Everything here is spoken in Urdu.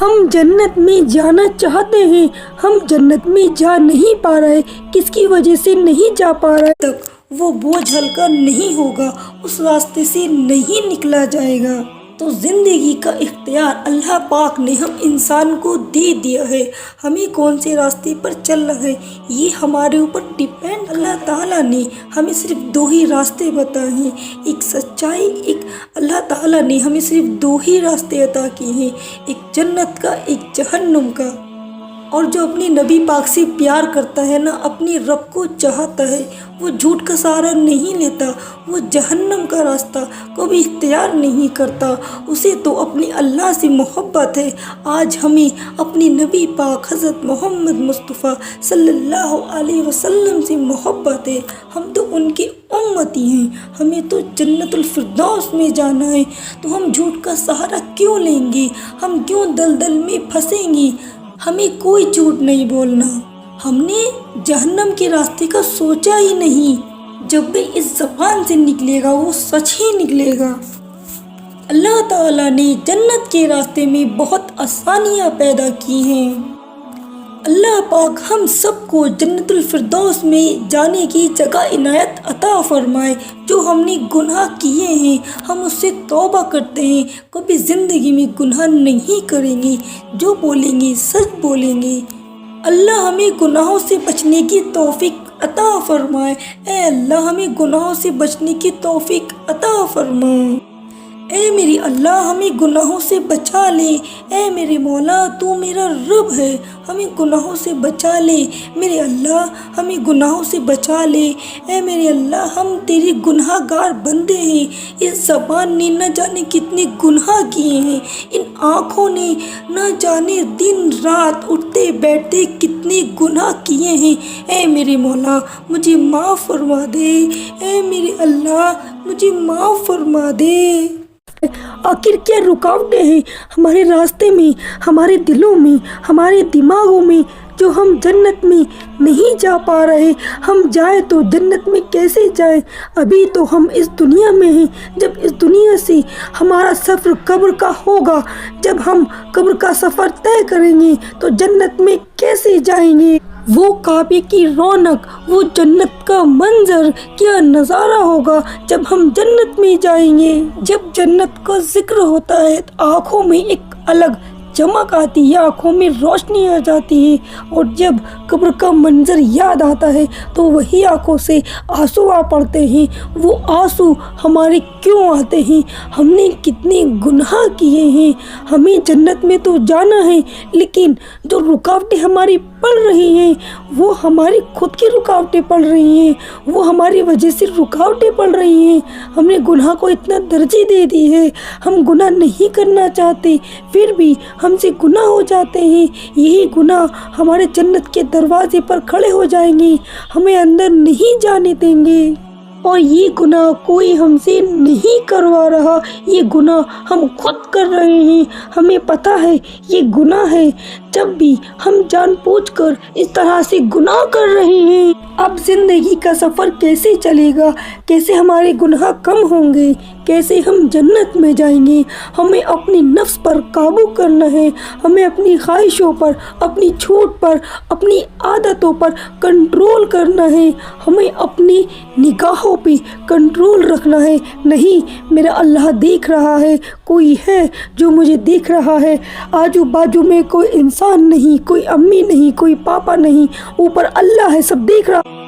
ہم جنت میں جانا چاہتے ہیں، ہم جنت میں جا نہیں پا رہے، کس کی وجہ سے نہیں جا پا رہے تک وہ بوجھ ہلکا نہیں ہوگا، اس راستے سے نہیں نکلا جائے گا۔ تو زندگی کا اختیار اللہ پاک نے ہم انسان کو دے دیا ہے، ہمیں کون سے راستے پر چلنا ہے یہ ہمارے اوپر ڈیپینڈ۔ اللہ تعالیٰ نے ہمیں صرف دو ہی راستے بتائے ہیں، ایک سچائی، ایک اللہ تعالیٰ نے ہمیں صرف دو ہی راستے عطا کیے ہیں، ایک جنت کا، ایک جہنم کا۔ اور جو اپنے نبی پاک سے پیار کرتا ہے نا، اپنے رب کو چاہتا ہے، وہ جھوٹ کا سہارا نہیں لیتا، وہ جہنم کا راستہ کبھی اختیار نہیں کرتا، اسے تو اپنے اللہ سے محبت ہے۔ آج ہمیں اپنے نبی پاک حضرت محمد مصطفیٰ صلی اللہ علیہ وسلم سے محبت ہے، ہم تو ان کے امتی ہیں، ہمیں تو جنت الفردوس میں جانا ہے، تو ہم جھوٹ کا سہارا کیوں لیں گے، ہم کیوں دلدل میں پھنسیں گے؟ ہمیں کوئی جھوٹ نہیں بولنا، ہم نے جہنم کے راستے کا سوچا ہی نہیں، جب بھی اس زبان سے نکلے گا وہ سچ ہی نکلے گا۔ اللہ تعالیٰ نے جنت کے راستے میں بہت آسانیاں پیدا کی ہیں۔ اللہ پاک ہم سب کو جنت الفردوس میں جانے کی جگہ عنایت عطا فرمائے۔ جو ہم نے گناہ کیے ہیں ہم اس سے توبہ کرتے ہیں، کبھی زندگی میں گناہ نہیں کریں گے، جو بولیں گے سچ بولیں گے۔ اللہ ہمیں گناہوں سے بچنے کی توفیق عطا فرمائے۔ اے اللہ ہمیں گناہوں سے بچنے کی توفیق عطا فرمائے۔ اے میری اللہ ہمیں گناہوں سے بچا لے، اے میرے مولا تو میرا رب ہے، ہمیں گناہوں سے بچا لے، میرے اللہ ہمیں گناہوں سے بچا لے۔ اے میرے اللہ ہم تیرے گناہ گار بندے ہیں، اس زبان نے نہ جانے کتنے گناہ کیے ہیں، ان آنکھوں نے نہ جانے دن رات اٹھتے بیٹھتے کتنے گناہ کیے ہیں۔ اے میرے مولا مجھے معاف فرما دے، اے میرے اللہ مجھے معاف فرما دے۔ آخر کیا رکاوٹیں ہیں ہمارے راستے میں، ہمارے دلوں میں، ہمارے دماغوں میں، جو ہم جنت میں نہیں جا پا رہے؟ ہم جائیں تو جنت میں کیسے جائیں؟ ابھی تو ہم اس دنیا میں ہیں، جب اس دنیا سے ہمارا سفر قبر کا ہوگا، جب ہم قبر کا سفر طے کریں گے تو جنت میں کیسے جائیں گے؟ وہ کعبے کی رونق، وہ جنت کا منظر، کیا نظارہ ہوگا جب ہم جنت میں جائیں گے۔ جب جنت کا ذکر ہوتا ہے تو آنکھوں میں ایک الگ چمک آتی ہے، آنکھوں میں روشنی آ جاتی ہے، اور جب قبر کا منظر یاد آتا ہے تو وہی آنکھوں سے آنسو آ پڑتے ہیں۔ وہ آنسو ہمارے کیوں آتے ہیں؟ ہم نے کتنے گناہ کیے ہیں۔ ہمیں جنت میں تو جانا ہے، لیکن جو رکاوٹیں ہماری پڑ رہی ہیں وہ ہماری خود کی رکاوٹیں پڑ رہی ہیں، وہ ہماری وجہ سے رکاوٹیں پڑ رہی ہیں۔ ہم نے گناہ کو اتنا ترجیح دے دی ہے، ہم گناہ نہیں کرنا چاہتے، پھر بھی ہم سے گناہ ہو جاتے ہیں۔ یہی گناہ ہمارے جنت کے دروازے پر کھڑے ہو جائیں گے، ہمیں اندر نہیں جانے دیں گے۔ اور یہ گناہ کوئی ہم سے نہیں کروا رہا، یہ گناہ ہم خود کر رہے ہیں، ہمیں پتہ ہے یہ گناہ ہے، جب بھی ہم جان بوجھ کر اس طرح سے گناہ کر رہے ہیں۔ اب زندگی کا سفر کیسے چلے گا؟ کیسے ہمارے گناہ کم ہوں گے؟ کیسے ہم جنت میں جائیں گے؟ ہمیں اپنی نفس پر قابو کرنا ہے، ہمیں اپنی خواہشوں پر، اپنی چھوٹ پر، اپنی عادتوں پر کنٹرول کرنا ہے، ہمیں اپنی نگاہوں پہ کنٹرول رکھنا ہے۔ نہیں، میرا اللہ دیکھ رہا ہے، کوئی ہے جو مجھے دیکھ رہا ہے، آجو باجو میں کوئی انسان نہیں، کوئی امی نہیں، کوئی پاپا نہیں، اوپر اللہ ہے، سب دیکھ رہا ہے۔